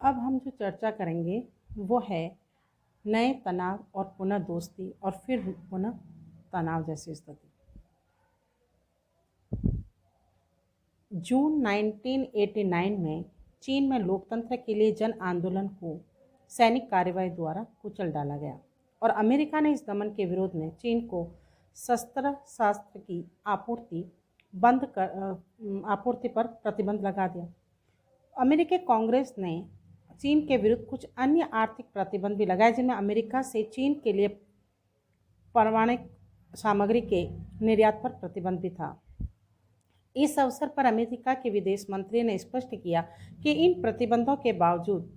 अब हम जो चर्चा करेंगे वो है नए तनाव और पुनः दोस्ती और फिर पुनः तनाव जैसी स्थिति। जून 1989 में चीन में लोकतंत्र के लिए जन आंदोलन को सैनिक कार्रवाई द्वारा कुचल डाला गया और अमेरिका ने इस दमन के विरोध में चीन को शस्त्र शास्त्र की आपूर्ति पर प्रतिबंध लगा दिया। अमेरिकी कांग्रेस ने चीन के विरुद्ध कुछ अन्य आर्थिक प्रतिबंध भी लगाए, जिनमें अमेरिका से चीन के लिए परमाणु सामग्री के निर्यात पर प्रतिबंध भी था। इस अवसर पर अमेरिका के विदेश मंत्री ने स्पष्ट किया कि इन प्रतिबंधों के बावजूद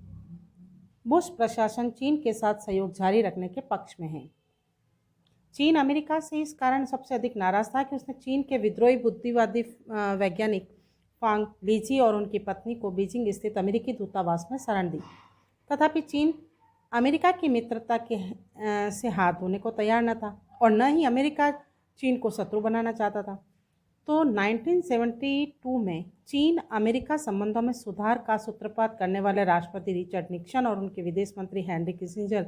बुश प्रशासन चीन के साथ सहयोग जारी रखने के पक्ष में है। चीन अमेरिका से इस कारण सबसे अधिक नाराज था कि उसने चीन के विद्रोही बुद्धिवादी वैज्ञानिक फांग लीजी और उनकी पत्नी को बीजिंग स्थित अमेरिकी दूतावास में शरण दी। तथापि चीन अमेरिका की मित्रता से हाथ धोने को तैयार न था और न ही अमेरिका चीन को शत्रु बनाना चाहता था। तो 1972 में चीन अमेरिका संबंधों में सुधार का सूत्रपात करने वाले राष्ट्रपति रिचर्ड निक्सन और उनके विदेश मंत्री हेनरी किसिंजर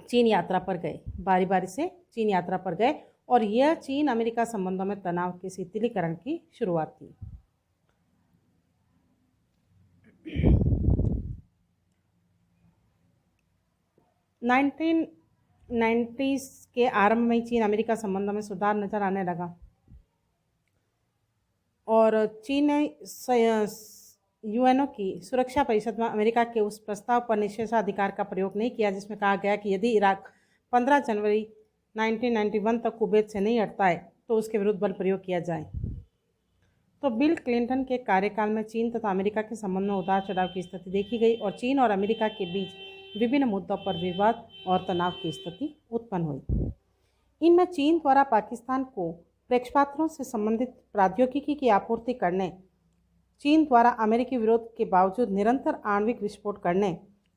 चीन यात्रा पर गए, बारी बारी से चीन यात्रा पर गए और यह चीन अमेरिका संबंधों में तनाव के शिथिलीकरण की शुरुआत थी। नाइनटीन 90s के आरंभ में चीन अमेरिका संबंधों में सुधार नजर आने लगा और चीन ने यूएनओ की सुरक्षा परिषद में अमेरिका के उस प्रस्ताव पर निषेधाधिकार का प्रयोग नहीं किया जिसमें कहा गया कि यदि इराक 15 जनवरी 1991 तक कुवैत से नहीं हटता है तो उसके विरुद्ध बल प्रयोग किया जाए। तो बिल क्लिंटन के कार्यकाल में चीन तथा अमेरिका के संबंध में उतार चढ़ाव की स्थिति देखी गई और चीन और अमेरिका के बीच विभिन्न मुद्दों पर विवाद और तनाव की स्थिति उत्पन्न हुई। इनमें चीन द्वारा पाकिस्तान को प्रेक्षपात्रों से संबंधित प्रौद्योगिकी की आपूर्ति करने, चीन द्वारा अमेरिकी विरोध के बावजूद निरंतर आणविक विस्फोट करने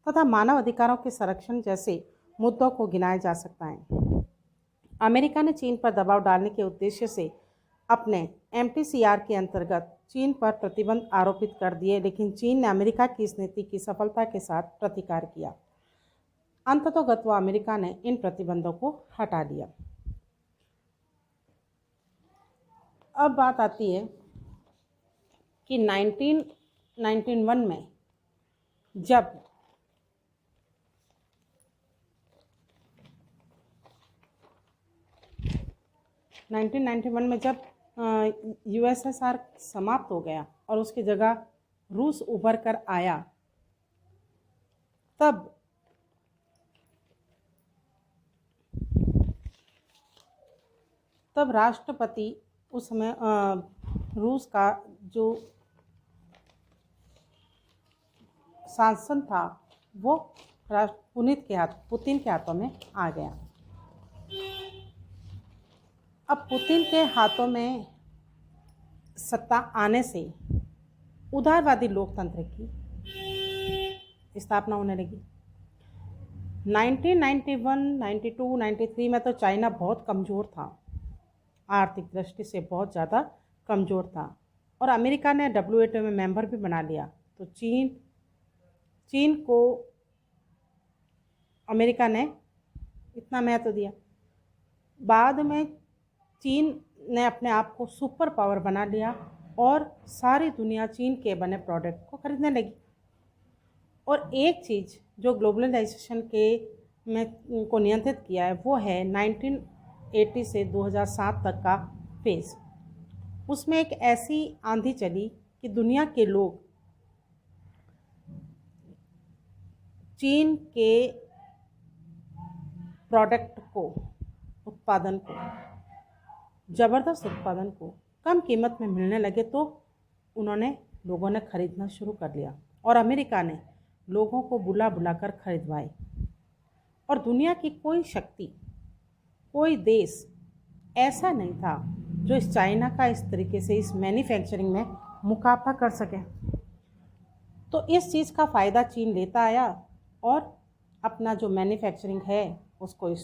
तथा मानव अधिकारों के संरक्षण जैसे मुद्दों को गिनाया जा सकता है। अमेरिका ने चीन पर दबाव डालने के उद्देश्य से अपने MTCR के अंतर्गत चीन पर प्रतिबंध आरोपित कर दिए, लेकिन चीन ने अमेरिका की इस नीति की सफलता के साथ प्रतिकार किया। अंततोगत्वा अमेरिका ने इन प्रतिबंधों को हटा दिया। अब बात आती है कि 1991 में जब USSR समाप्त हो गया और उसकी जगह रूस उभर कर आया, तब राष्ट्रपति उस समय रूस का जो शासन था वो पुतिन के हाथों में आ गया। अब पुतिन के हाथों में सत्ता आने से उदारवादी लोकतंत्र की स्थापना होने लगी। 1991, 92, 93 में तो चाइना बहुत कमज़ोर था, आर्थिक दृष्टि से बहुत ज़्यादा कमज़ोर था और अमेरिका ने WTO में मेंबर भी बना लिया। तो चीन को अमेरिका ने इतना महत्व दिया। बाद में चीन ने अपने आप को सुपर पावर बना लिया और सारी दुनिया चीन के बने प्रोडक्ट को खरीदने लगी। और एक चीज़ जो ग्लोबलाइजेशन को नियंत्रित किया है वो है 1980 से 2007 तक का फेज। उसमें एक ऐसी आंधी चली कि दुनिया के लोग चीन के प्रोडक्ट को ज़बरदस्त उत्पादन को कम कीमत में मिलने लगे तो लोगों ने खरीदना शुरू कर लिया और अमेरिका ने लोगों को बुला बुला कर खरीदवाए। और दुनिया की कोई शक्ति, कोई देश ऐसा नहीं था जो इस चाइना का इस तरीके से इस मैन्युफैक्चरिंग में मुकाबला कर सके। तो इस चीज़ का फ़ायदा चीन लेता आया और अपना जो मैन्युफैक्चरिंग है उसको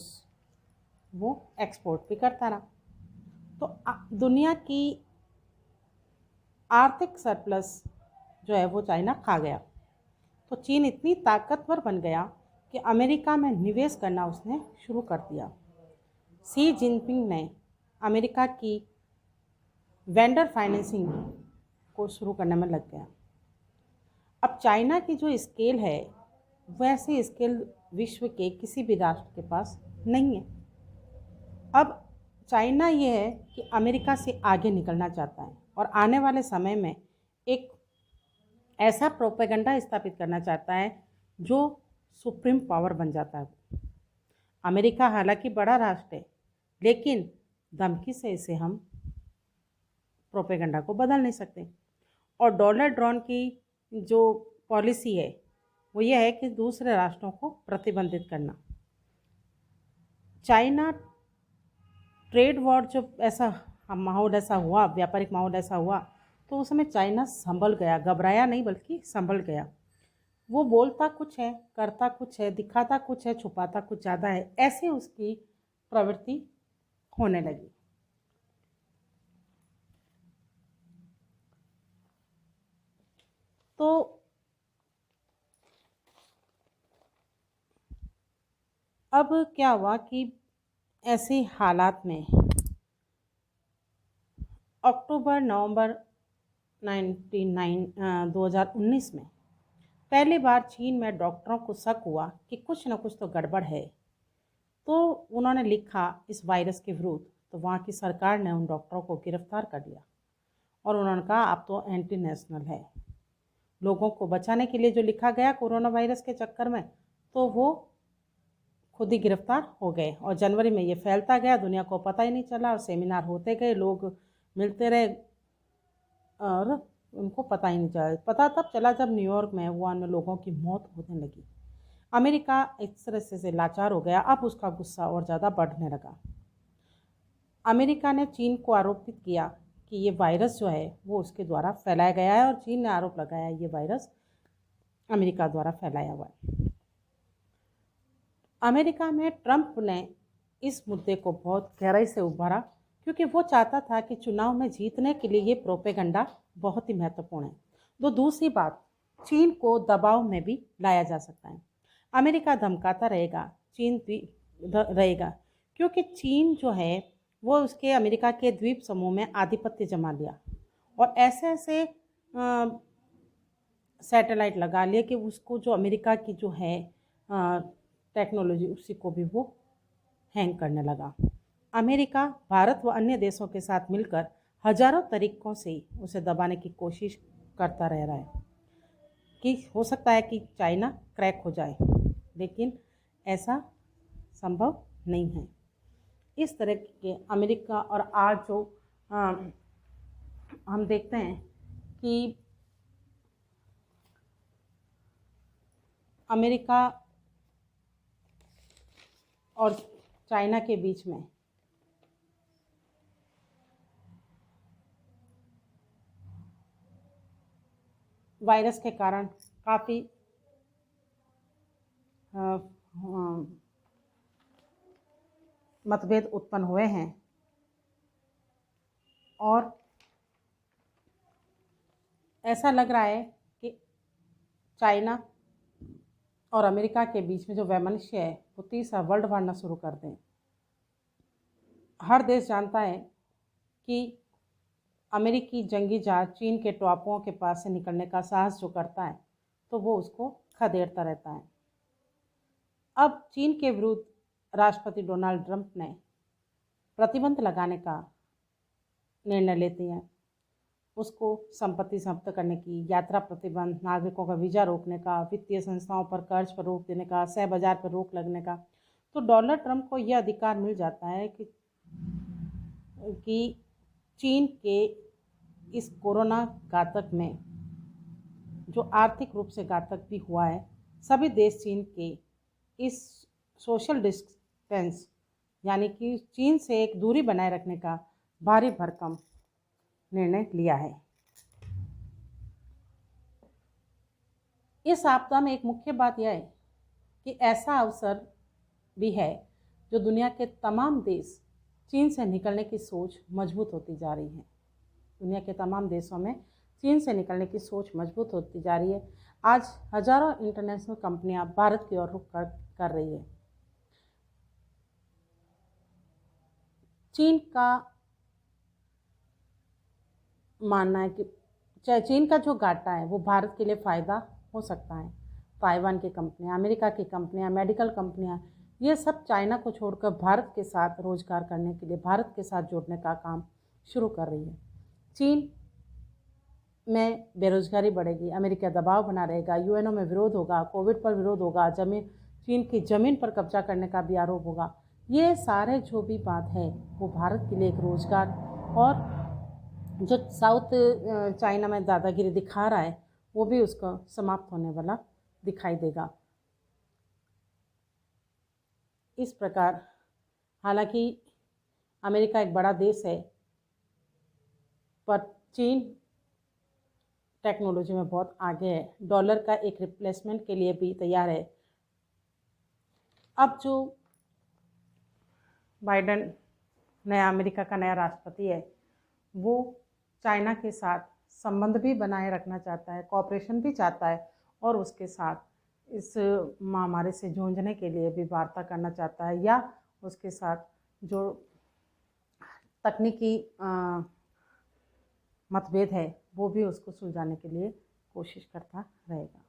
वो एक्सपोर्ट भी करता रहा। तो दुनिया की आर्थिक सरप्लस जो है वो चाइना खा गया। तो चीन इतनी ताकतवर बन गया कि अमेरिका में निवेश करना उसने शुरू कर दिया। शी जिनपिंग ने अमेरिका की वेंडर फाइनेंसिंग को शुरू करने में लग गया। अब चाइना की जो स्केल है वैसे स्केल विश्व के किसी भी राष्ट्र के पास नहीं है। अब चाइना ये है कि अमेरिका से आगे निकलना चाहता है और आने वाले समय में एक ऐसा प्रोपेगेंडा स्थापित करना चाहता है जो सुप्रीम पावर बन जाता है। अमेरिका हालांकि बड़ा राष्ट्र है, लेकिन धमकी से इसे हम प्रोपेगेंडा को बदल नहीं सकते। और डॉलर ड्रॉन की जो पॉलिसी है वो ये है कि दूसरे राष्ट्रों को प्रतिबंधित करना। चाइना ट्रेड वॉर जब ऐसा माहौल ऐसा हुआ, व्यापारिक माहौल ऐसा हुआ, तो उस समय चाइना संभल गया, घबराया नहीं बल्कि संभल गया। वो बोलता कुछ है, करता कुछ है, दिखाता कुछ है, छुपाता कुछ ज़्यादा है, ऐसे उसकी प्रवृत्ति होने लगी। तो अब क्या हुआ कि ऐसे हालात में अक्टूबर नवंबर 2019 में पहली बार चीन में डॉक्टरों को शक हुआ कि कुछ न कुछ तो गड़बड़ है। तो उन्होंने लिखा इस वायरस के विरुद्ध, तो वहाँ की सरकार ने उन डॉक्टरों को गिरफ्तार कर लिया और उन्होंने कहा आप तो एंटी नेशनल है। लोगों को बचाने के लिए जो लिखा गया कोरोना वायरस के चक्कर में, तो वो खुद ही गिरफ्तार हो गए और जनवरी में ये फैलता गया, दुनिया को पता ही नहीं चला और सेमिनार होते गए, लोग मिलते रहे और उनको पता ही नहीं चला। पता तब चला जब न्यूयॉर्क में, वुहान में लोगों की मौत होने लगी। अमेरिका इस तरह से लाचार हो गया, अब उसका गुस्सा और ज़्यादा बढ़ने लगा। अमेरिका ने चीन को आरोपित किया कि ये वायरस जो है वो उसके द्वारा फैलाया गया है और चीन ने आरोप लगाया ये वायरस अमेरिका द्वारा फैलाया हुआ है। अमेरिका में ट्रंप ने इस मुद्दे को बहुत गहराई से उभारा, क्योंकि वो चाहता था कि चुनाव में जीतने के लिए ये प्रोपेगेंडा बहुत ही महत्वपूर्ण है। तो दूसरी बात, चीन को दबाव में भी लाया जा सकता है। अमेरिका धमकाता रहेगा, चीन भी रहेगा, क्योंकि चीन जो है वो उसके अमेरिका के द्वीप समूह में आधिपत्य जमा लिया और ऐसे ऐसे सैटेलाइट लगा लिए कि उसको जो अमेरिका की जो है टेक्नोलॉजी, उसी को भी वो हैंग करने लगा। अमेरिका भारत व अन्य देशों के साथ मिलकर हजारों तरीकों से उसे दबाने की कोशिश करता रह रहा है कि हो सकता है कि चाइना क्रैक हो जाए, लेकिन ऐसा संभव नहीं है। इस तरह के अमेरिका और आज जो हम देखते हैं कि अमेरिका और चाइना के बीच में वायरस के कारण काफ़ी मतभेद उत्पन्न हुए हैं और ऐसा लग रहा है कि चाइना और अमेरिका के बीच में जो वैमनस्य है वो तीसरा वर्ल्ड वार न शुरू कर दें। हर देश जानता है कि अमेरिकी जंगी जहाज चीन के टापुओं के पास से निकलने का साहस जो करता है तो वो उसको खदेड़ता रहता है। अब चीन के विरुद्ध राष्ट्रपति डोनाल्ड ट्रंप ने प्रतिबंध लगाने का निर्णय लेते हैं। उसको संपत्ति जब्त करने की, यात्रा प्रतिबंध, नागरिकों का वीज़ा रोकने का, वित्तीय संस्थाओं पर कर्ज पर रोक देने का, शेयर बाजार पर रोक लगने का। तो डोनाल्ड ट्रंप को यह अधिकार मिल जाता है कि चीन के इस कोरोना घातक में, जो आर्थिक रूप से घातक भी हुआ है, सभी देश चीन के इस सोशल डिस्टेंस यानी कि चीन से एक दूरी बनाए रखने का भारी भरकम निर्णय लिया है। इस आपदा में एक मुख्य बात यह है कि ऐसा अवसर भी है जो दुनिया के तमाम देश चीन से निकलने की सोच मजबूत होती जा रही है। दुनिया के तमाम देशों में चीन से निकलने की सोच मजबूत होती जा रही है। आज हजारों इंटरनेशनल कंपनियां भारत की ओर रुख कर रही है। चीन का मानना है कि चीन का जो घाटा है वो भारत के लिए फ़ायदा हो सकता है। ताइवान की कंपनियां, अमेरिका की कंपनियां, मेडिकल कंपनियां, ये सब चाइना को छोड़कर भारत के साथ रोजगार करने के लिए भारत के साथ जुड़ने का काम शुरू कर रही है। चीन में बेरोजगारी बढ़ेगी, अमेरिका दबाव बना रहेगा, यूएनओ में विरोध होगा, कोविड पर विरोध होगा, चीन की ज़मीन पर कब्जा करने का भी आरोप होगा। ये सारे जो भी बात है वो भारत के लिए एक रोजगार और जो साउथ चाइना में दादागिरी दिखा रहा है वो भी उसका समाप्त होने वाला दिखाई देगा। इस प्रकार हालांकि अमेरिका एक बड़ा देश है, पर चीन टेक्नोलॉजी में बहुत आगे है, डॉलर का एक रिप्लेसमेंट के लिए भी तैयार है। अब जो बाइडेन नया अमेरिका का नया राष्ट्रपति है वो चाइना के साथ संबंध भी बनाए रखना चाहता है, कॉपरेशन भी चाहता है और उसके साथ इस महामारी से जूझने के लिए भी वार्ता करना चाहता है, या उसके साथ जो तकनीकी मतभेद है वो भी उसको सुलझाने के लिए कोशिश करता रहेगा।